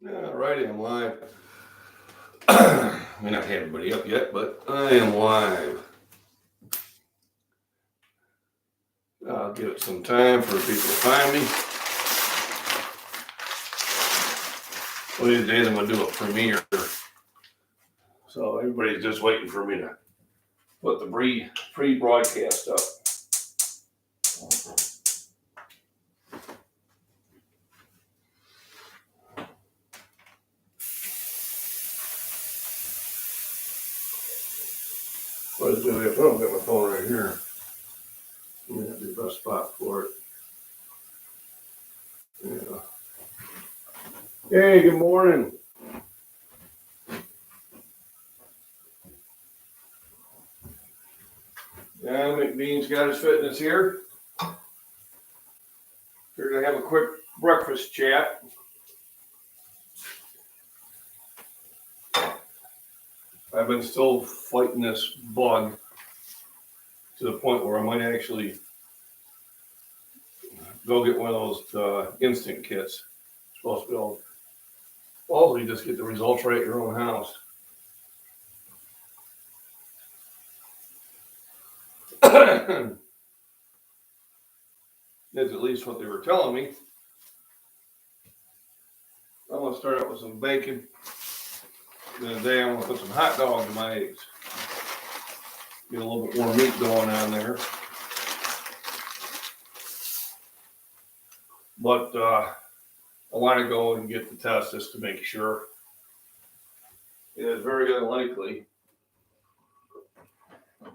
All righty, I'm live. May not have everybody up yet, but I am live. I'll give it some time for people to find me. One of these days I'm going to do a premiere. So everybody's just waiting for me to put the pre-broadcast up. What is doing? I don't got my phone right here. That'd be the best spot for it. Yeah. Hey, good morning. John McBean Scottish Fitness here. We're going to have a quick breakfast chat. I've been still fighting this bug to the point where I might actually go get one of those instant kits. It's supposed to be able, also you just get the results right at your own house. That's at least what they were telling me. I'm going to start out with some bacon. Then today I'm going to put some hot dogs in my eggs. Get a little bit more meat going on there. But I want to go and get the test just to make sure. It is very unlikely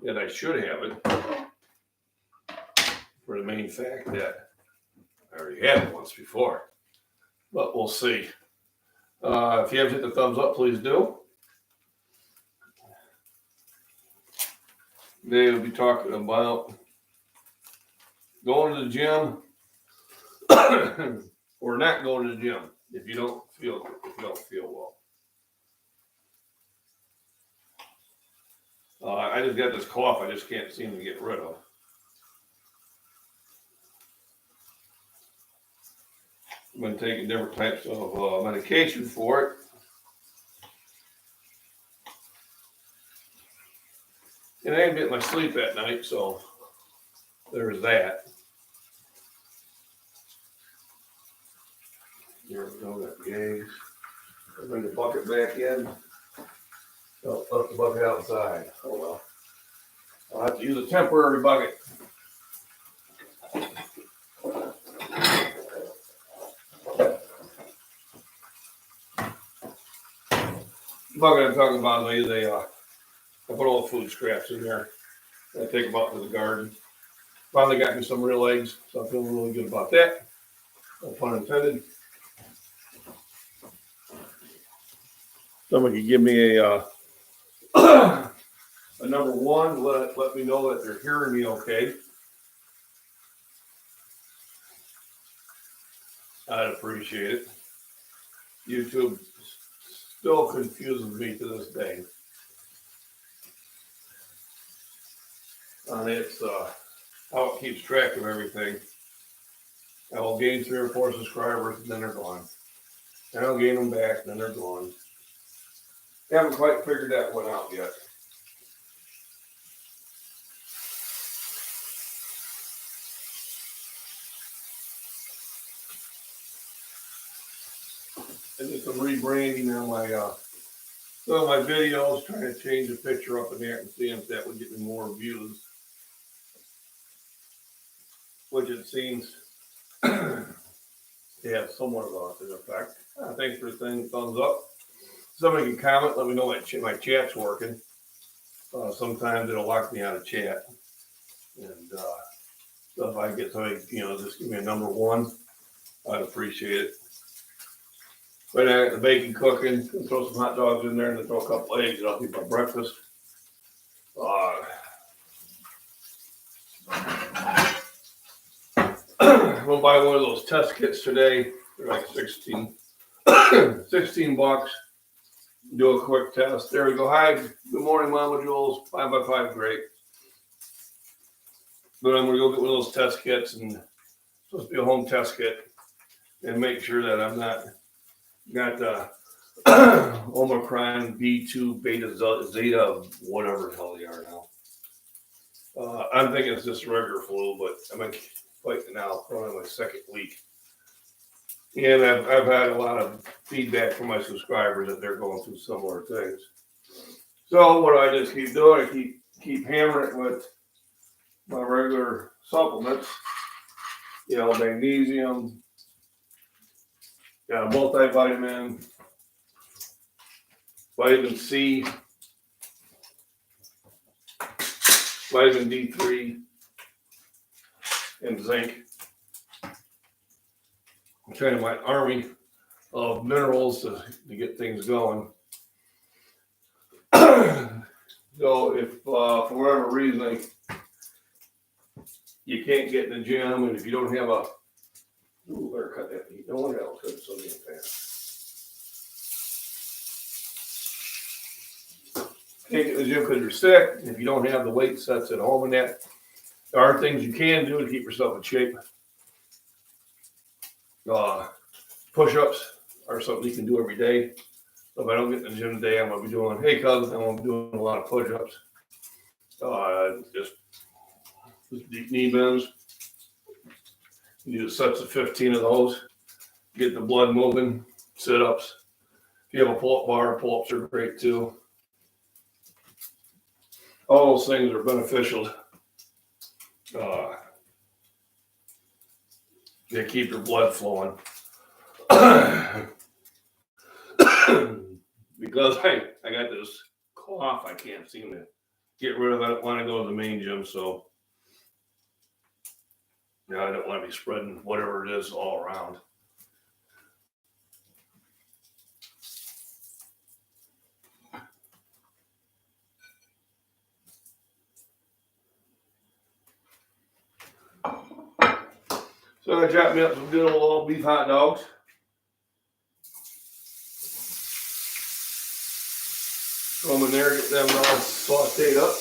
that I should have it, for the main fact that I already had it once before. But we'll see. If you haven't hit the thumbs up, please do. Today we'll be talking about going to the gym or not going to the gym if you don't feel well. I just got this cough I just can't seem to get rid of. I've been taking different types of medication for it. And I ain't getting my sleep at night, so there's that. Here we go, got the eggs. I'll bring the bucket back in. Oh, left the bucket outside. Oh well. I'll have to use a temporary bucket. The bucket I'm talking about is I put all the food scraps in there. I take them out to the garden. Finally got me some real eggs, so I'm feeling really good about that. No pun intended. Somebody could give me a number one, let me know that they're hearing me okay. I'd appreciate it. YouTube still confuses me to this day. It's how it keeps track of everything. I will gain 3 or 4 subscribers and then they're gone. And I'll gain them back and then they're gone. Haven't quite figured that one out yet. I did some rebranding on my some of my videos, trying to change the picture up in there and see if that would get me more views. Which it seems to have somewhat of an effect. Thanks for the thing, thumbs up. Somebody can comment, let me know my chat's working. Sometimes it'll lock me out of chat. And so if I get somebody, just give me a number one, I'd appreciate it. Right now I got the bacon cooking, throw some hot dogs in there and then throw a couple eggs and I'll keep my breakfast. I'm gonna buy one of those test kits today. They're like 16 bucks. Do a quick test. There we go. Hi, good morning, Mama Jules. 5x5, great. But I'm gonna go get one of those test kits, and it's supposed to be a home test kit, and make sure that I'm not got the Omicron B2 beta zeta, whatever the hell they are now. I'm thinking it's just regular flu, but I'm fighting now, probably my second week. And I've had a lot of feedback from my subscribers that they're going through similar things. So what do I just keep doing? I keep hammering it with my regular supplements. You know, magnesium, got a multivitamin, vitamin C, vitamin D3, and zinc. I'm training my army of minerals to get things going. So if for whatever reason you can't get in the gym, and if you don't have a, ooh, better cut that heat. No wonder that was good, so damn fast. Can't get in the gym because you're sick. If you don't have the weight sets at home and that, there are things you can do to keep yourself in shape. Push-ups are something you can do every day. So if I don't get in the gym today, I'm going to be doing, hey cousin, I'm going to be doing a lot of push-ups. Just deep knee bends. You do sets of 15 of those. Get the blood moving. Sit-ups. If you have a pull-up bar, pull-ups are great too. All those things are beneficial. They keep your blood flowing. Because I got this cough, I can't seem to get rid of it when I go to the main gym. So, yeah, I don't want to be spreading whatever it is all around. So I chopped me up some good old beef hot dogs. Throw them in there, get them all sauteed up.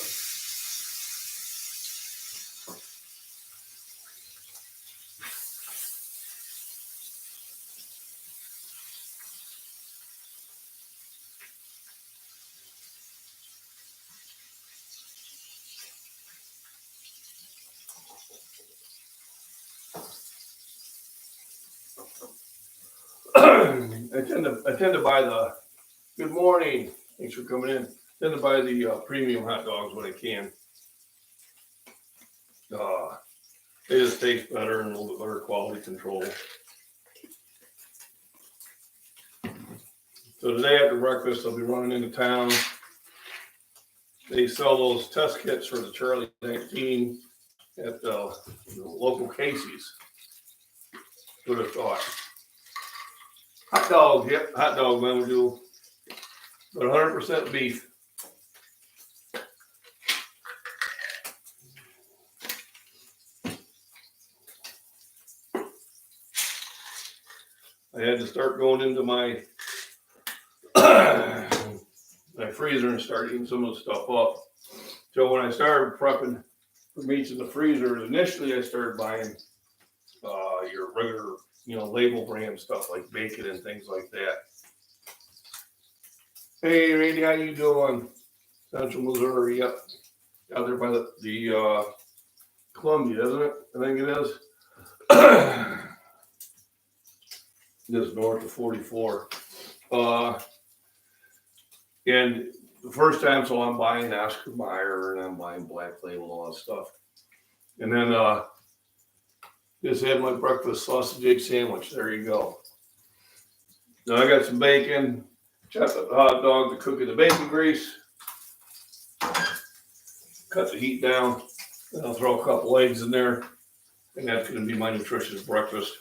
I tend to buy the, good morning, thanks for coming in. I tend to buy the premium hot dogs when I can. They just taste better and a little bit better quality control. So today after breakfast, I'll be running into town. They sell those test kits for the Charlie 19 at the local Casey's. Would have thought. Hot dog, yep, hot dog, man, we do. But 100% beef. I had to start going into my my freezer and start eating some of the stuff up. So when I started prepping for meats in the freezer, initially I started buying your regular, label brand stuff like bacon and things like that. Hey, Randy, how you doing? Central Missouri, yep. Out there by the Columbia, isn't it? I think it is. Just north of 44. And the first time, so I'm buying Oscar Mayer and I'm buying Black Label, all that stuff. And then just had my breakfast sausage egg sandwich. There you go. Now I got some bacon, chopped up the hot dog, the cook in the bacon grease, cut the heat down, then I'll throw a couple eggs in there, and that's going to be my nutritious breakfast.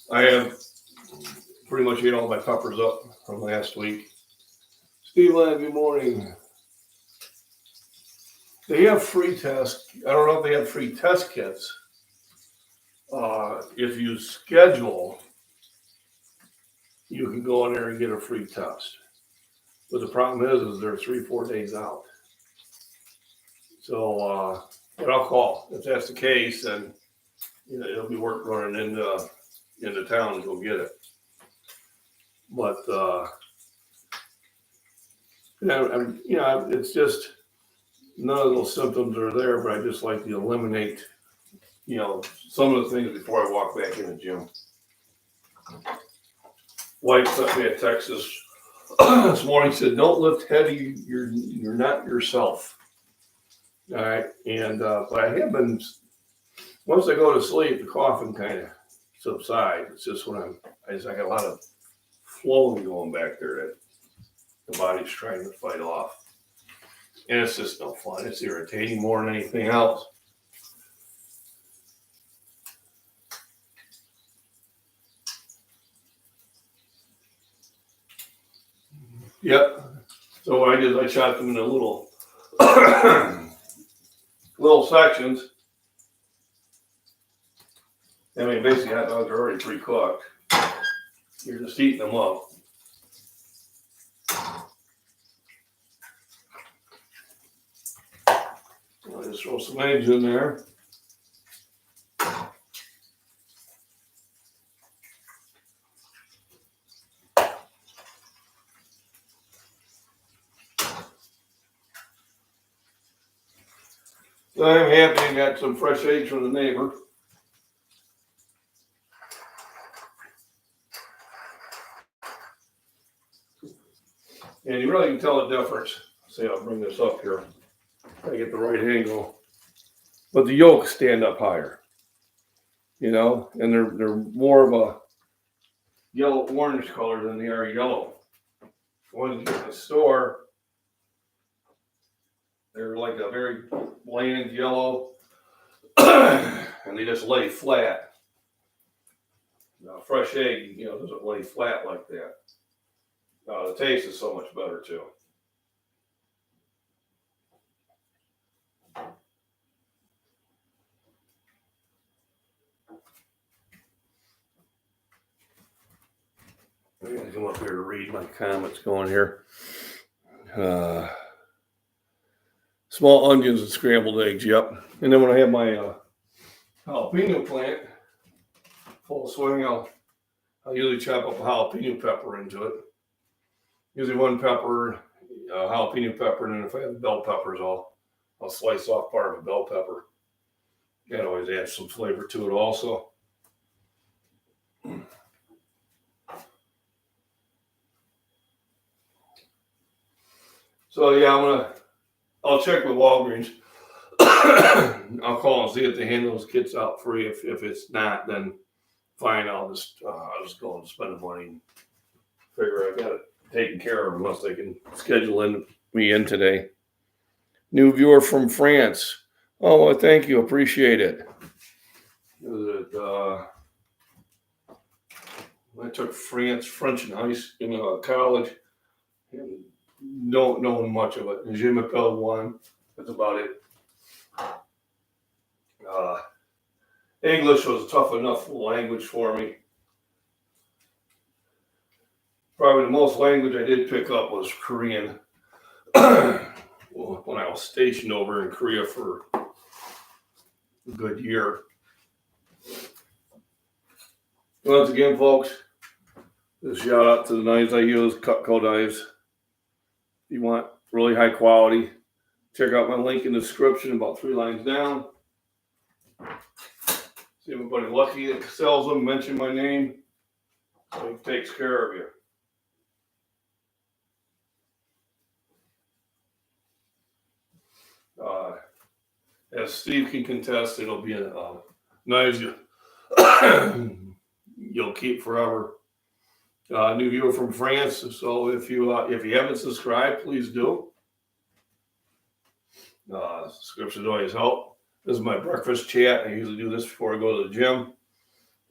I have pretty much ate all my peppers up from last week. Steve Land, good morning. They have free tests. I don't know if they have free test kits. If you schedule, you can go in there and get a free test. But the problem is they're 3-4 days out. So But I'll call if that's the case, and it'll be worth running into town to go get it. But it's just none of those symptoms are there. But I just like to eliminate, some of the things before I walk back in the gym. Wife sent me a text this morning. Said, "Don't lift heavy. You're not yourself." All right, and but I have been. Once I go to sleep, the coughing kind of subsides. It's just when I got a lot of flowing going back there that the body's trying to fight off, and it's just no fun. It's irritating more than anything else. Yep. So what I did, I shot them into little little sections. I mean, basically, hot dogs are already pre-cooked. You're just heating them up. I'll just throw some eggs in there. So I'm happy I got some fresh eggs from the neighbor. And you really can tell the difference. See, I'll bring this up here. I get the right angle. But the yolks stand up higher. And they're more of a yellow orange color than they are yellow. When you get in the store, they're like a very bland yellow, and they just lay flat. Now, fresh egg, doesn't lay flat like that. The taste is so much better too. I'm gonna come up here to read my comments going here. Small onions and scrambled eggs, yep. And then when I have my jalapeno plant full swing, I'll usually chop up a jalapeno pepper into it. Usually one pepper, jalapeno pepper, and then if I have bell peppers, I'll slice off part of a bell pepper. That always adds some flavor to it also. So yeah, I'll check with Walgreens. I'll call and see if they hand those kits out free. If it's not, then fine. I'll just go and spend the money and figure I got it taken care of unless they can schedule me in today. New viewer from France. Oh, well, thank you. Appreciate it. I took French in college. And don't know much of it. Je m'appelle one. That's about it. English was a tough enough language for me. Probably the most language I did pick up was Korean. When I was stationed over in Korea for a good year. Once again, folks, just shout out to the knives I use, Cutco knives. If you want really high quality, check out my link in the description, about 3 lines down. See anybody lucky that sells them, mention my name, so he takes care of you. As Steve can contest, it'll be knives you'll keep forever. New viewer from France. So if you haven't subscribed, please do. Subscriptions always help. This is my breakfast chat. I usually do this before I go to the gym.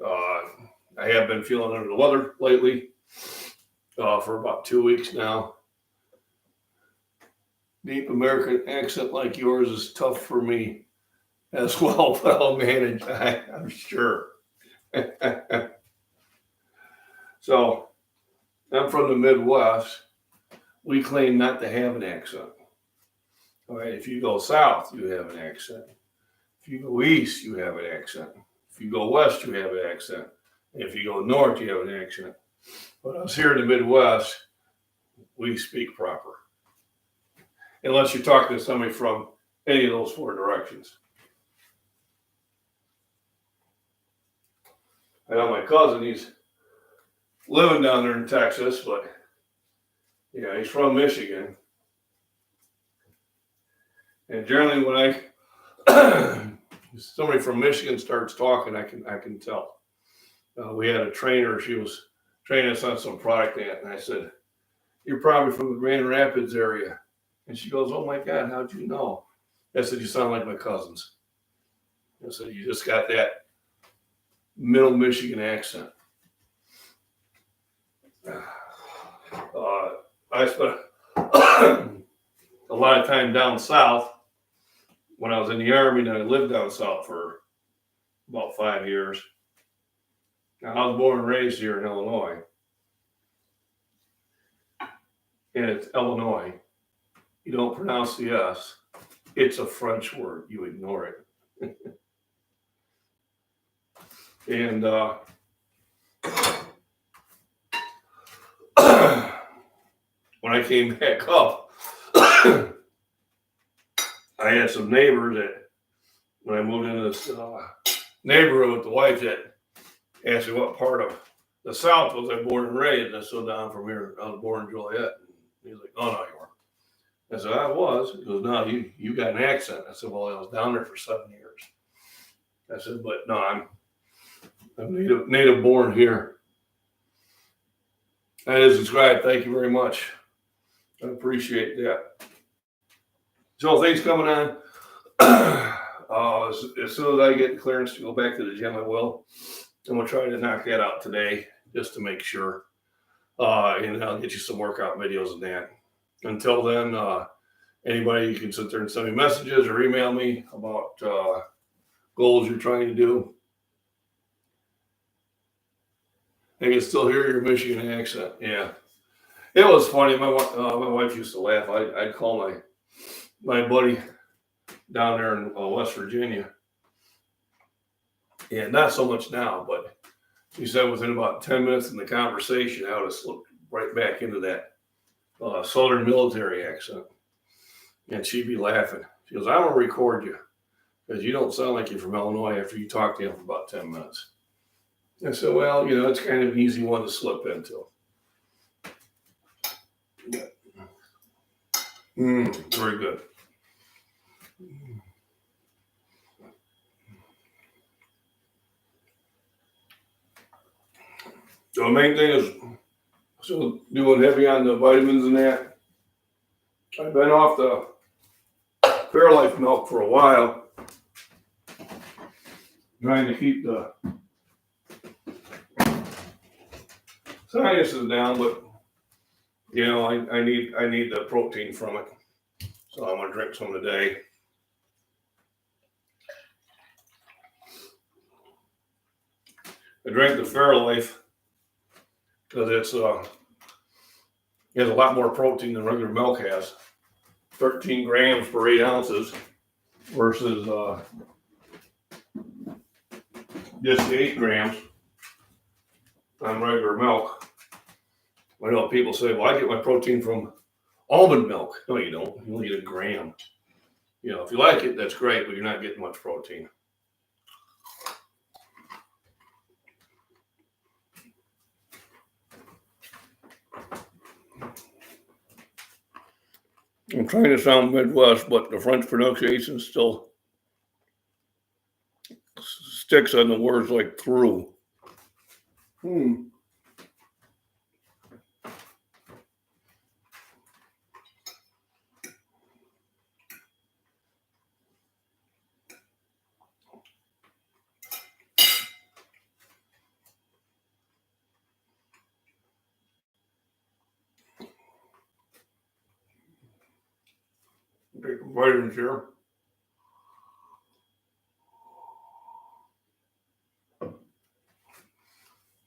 I have been feeling under the weather lately for about 2 weeks now. Deep American accent like yours is tough for me as well, but I'll manage. I'm sure. So, I'm from the Midwest. We claim not to have an accent. All right, if you go south, you have an accent. If you go east, you have an accent. If you go west, you have an accent. And if you go north, you have an accent. But us here in the Midwest, we speak proper. Unless you're talking to somebody from any of those four directions. I know my cousin, he's living down there in Texas, but yeah, he's from Michigan. And generally when somebody from Michigan starts talking, I can tell. We had a trainer, she was training us on some product, and I said, "You're probably from the Grand Rapids area." And she goes, "Oh my God, how'd you know?" I said, "You sound like my cousins." I said, "You just got that middle Michigan accent." I spent a lot of time down south when I was in the Army, and I lived down south for about 5 years. Now, I was born and raised here in Illinois, and it's Illinois. You don't pronounce the S. It's a French word. You ignore it. And when I came back up, I had some neighbors that, when I moved into this neighborhood with the wife, that asked me what part of the South was I born and raised. And I said, "Down from here, I was born in Joliet." And he's like, "Oh, no, you weren't." I said, "I was." He goes, "No, you got an accent." I said, "Well, I was down there for 7 years." I said, "But no, I'm native born here." That is subscribed. Thank you very much. I appreciate that. So things coming on. As soon as I get clearance to go back to the gym, I will. And we'll try to knock that out today just to make sure. And I'll get you some workout videos and that. Until then, anybody, you can sit there and send me messages or email me about goals you're trying to do. I can still hear your Michigan accent. Yeah. It was funny. My wife used to laugh. I'd call my buddy down there in West Virginia. Yeah, not so much now, but she said within about 10 minutes in the conversation, I would have slipped right back into that Southern military accent. And she'd be laughing. She goes, "I want to record you because you don't sound like you're from Illinois after you talk to him for about 10 minutes. I said, "Well, it's kind of an easy one to slip into." Very good. So the main thing is still doing heavy on the vitamins and that. I've been off the Fairlife milk for a while, trying to keep the sinuses down, but I need the protein from it, so I'm gonna drink some today. I drank the Fairlife because it has a lot more protein than regular milk has. 13 grams per 8 ounces versus just 8 grams on regular milk. I know people say, "Well, I get my protein from almond milk." No, you don't. You only get a gram. If you like it, that's great, but you're not getting much protein. I'm trying to sound Midwest, but the French pronunciation still sticks on the words like "through." Take some vitamins here.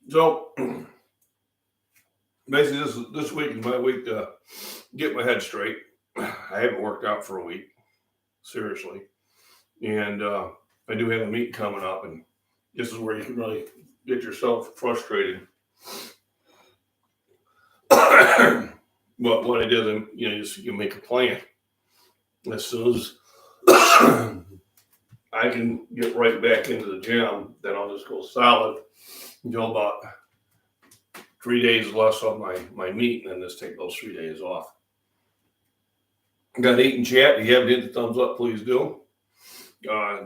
So basically, this week is my week to get my head straight. I haven't worked out for a week, seriously, and I do have a meet coming up, and this is where you can really get yourself frustrated. But what I did, you make a plan. As soon as I can get right back into the gym, then I'll just go solid until about 3 days less of my meat, and then just take those 3 days off. Got 8 in chat. If you haven't hit the thumbs up, please do.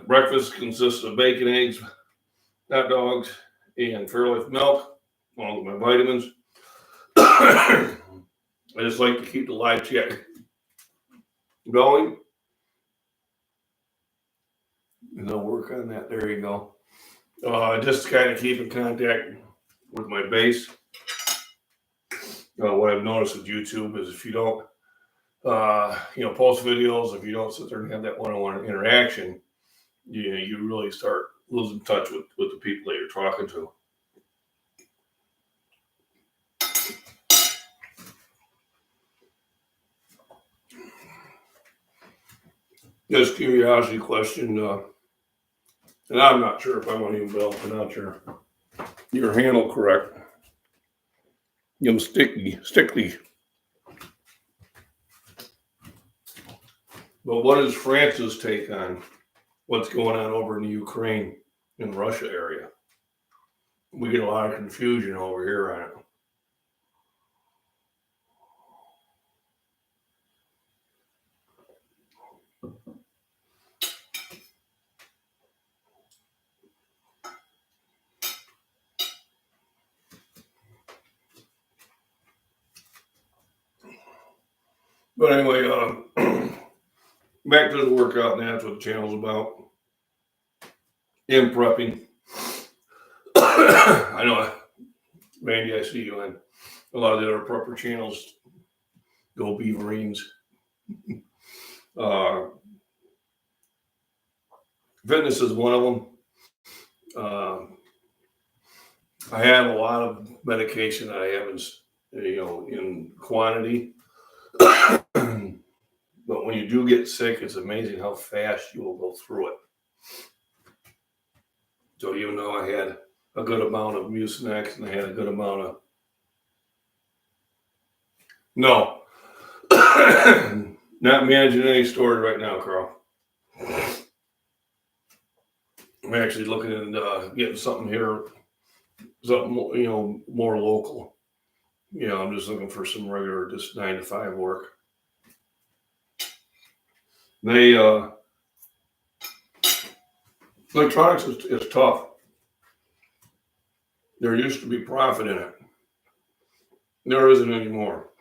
Breakfast consists of bacon, eggs, hot dogs, and Fairlife milk, along with my vitamins. I just like to keep the live chat going. And I'll work on that. There you go. Just to kind of keep in contact with my base. What I've noticed with YouTube is if you don't, post videos, if you don't sit there and have that one-on-one interaction, you really start losing touch with the people that you're talking to. Just curiosity question, and I'm not sure if I want to even be able to pronounce your handle correct. Stickly. But what is France's take on what's going on over in the Ukraine and Russia area? We get a lot of confusion over here on it. But anyway, back to the workout, and that's what the channel's about. In prepping. I know, Randy, I see you on a lot of the other prepper channels. Go Beaverines. Fitness is one of them. I have a lot of medication that I haven't, in quantity. But when you do get sick, it's amazing how fast you will go through it. So even though I had a good amount of Mucinex and I had a good amount of... No. Not managing any stores right now, Carl. I'm actually looking at getting something here, something, more local. I'm just looking for some regular, just 9 to 5 work. Electronics is tough. There used to be profit in it. There isn't anymore.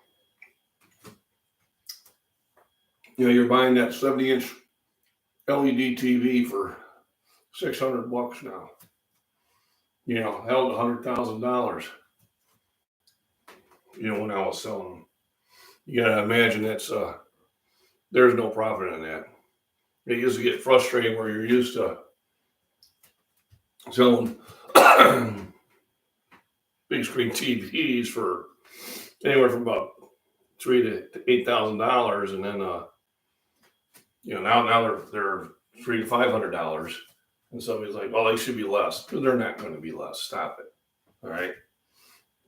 You're buying that 70-inch LED TV for $600 now. Held $100,000. When I was selling them. You gotta imagine there's no profit in that. It used to get frustrating where you're used to selling big screen TVs for anywhere from about $3,000 to $8,000, and then now they're $300 to $500, and somebody's like, "Well, they should be less." They're not going to be less. Stop it. All right.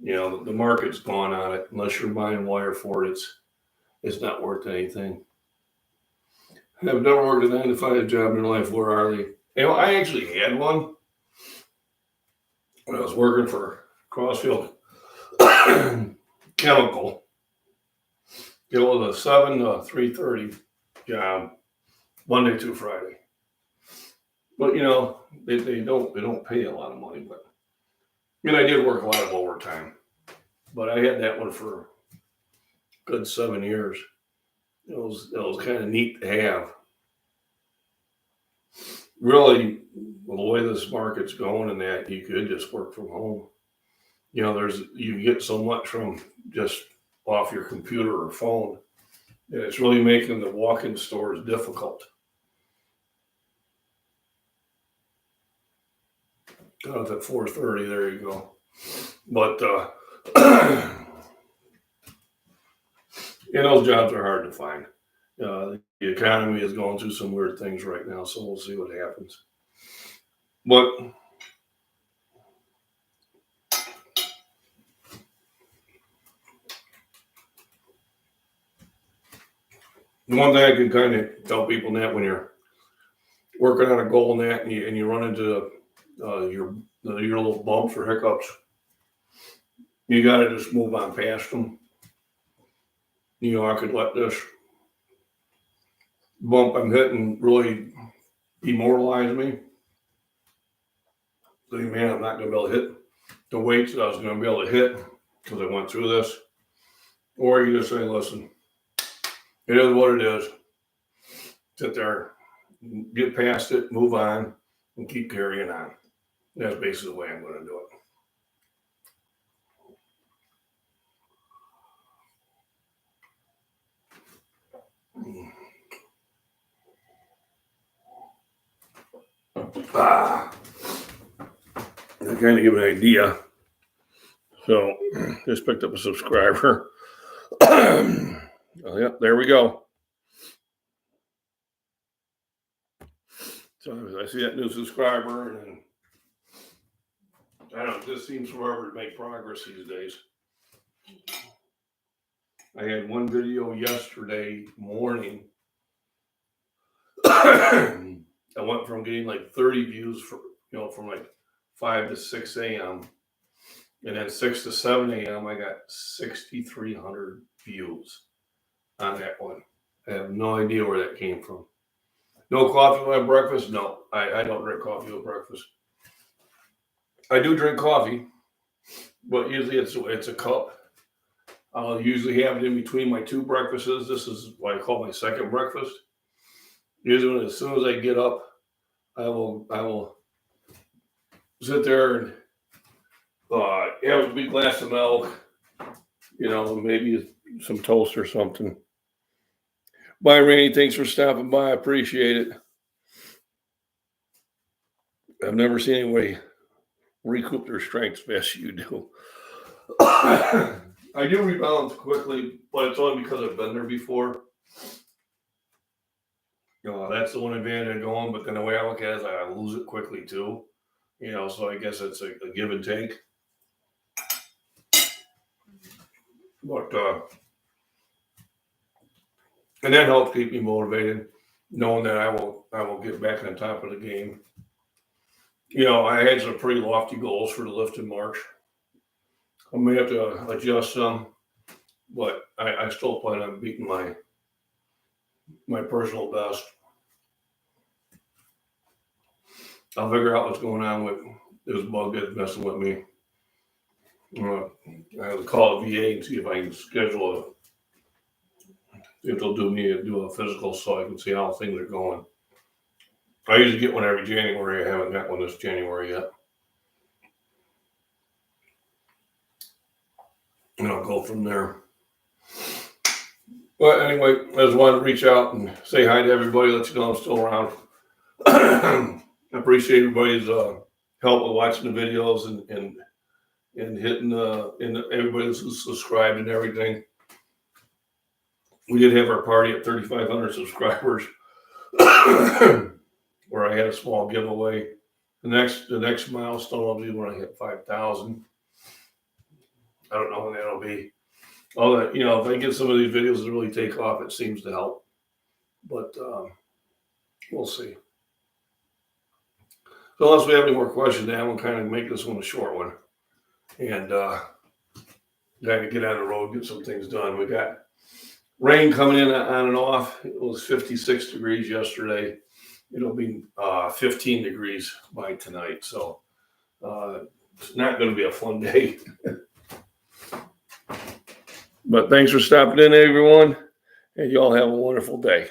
The market's gone on it. Unless you're buying wire for it, it's not worth anything. I've never worked a 9 to 5 job in life. Where are they? I actually had one when I was working for Crossfield Chemical. It was a 7 to 3:30 job, Monday through Friday. But they don't pay a lot of money. But I did work a lot of overtime. But I had that one for a good 7 years. It was kind of neat to have. Really, the way this market's going and that, you could just work from home. You get so much from just off your computer or phone, and it's really making the walk-in stores difficult. Got at 4:30. There you go. But those jobs are hard to find. The economy is going through some weird things right now, so we'll see what happens. But the one thing I can kind of tell people that when you're working on a goal and that, and you run into your little bumps or hiccups, you got to just move on past them. I could let this bump I'm hitting really demoralize me. So, man, I'm not going to be able to hit the weights that I was going to be able to hit because I went through this. Or you just say, listen, it is what it is. Sit there, get past it, move on, and keep carrying on. That's basically the way I'm going to do it. To kind of give an idea. So, just picked up a subscriber. Oh, yeah, there we go. So I see that new subscriber, and I don't know, it just seems forever to make progress these days. I had one video yesterday morning. I went from getting like 30 views from like 5 to 6 a.m. And then 6 to 7 a.m. I got 6,300 views on that one. I have no idea where that came from. No coffee with breakfast? No, I don't drink coffee with breakfast. I do drink coffee, but usually it's a cup. I'll usually have it in between my two breakfasts. This is what I call my second breakfast. Usually, as soon as I get up, I will sit there and have a big glass of milk, maybe some toast or something. Bye, Randy. Thanks for stopping by. I appreciate it. I've never seen anybody recoup their strength as fast as you do. I do rebalance quickly, but it's only because I've been there before. That's the one advantage of going, but then the way I look at it is I lose it quickly too. So I guess it's a give and take. But and that helps keep me motivated, knowing that I will get back on top of the game. I had some pretty lofty goals for the lift in March. I may have to adjust some, but I still plan on beating my personal best. I'll figure out what's going on with this bug that's messing with me. I have to call the VA and see if I can schedule if they'll do a physical so I can see how things are going. I usually get one every January. I haven't got one this January yet. And I'll go from there. But anyway, I just wanted to reach out and say hi to everybody, let you know I'm still around. I appreciate everybody's help with watching the videos and hitting everybody who's subscribed and everything. We did have our party at 3,500 subscribers, where I had a small giveaway. The next milestone will be when I hit 5,000. I don't know when that'll be. All that, if I get some of these videos that really take off, it seems to help. But we'll see. So unless we have any more questions, Dan, we'll kind of make this one a short one. And kind of get on the road, get some things done. We got rain coming in on and off. It was 56 degrees yesterday. It'll be 15 degrees by tonight. So it's not going to be a fun day. But thanks for stopping in, everyone. And you all have a wonderful day.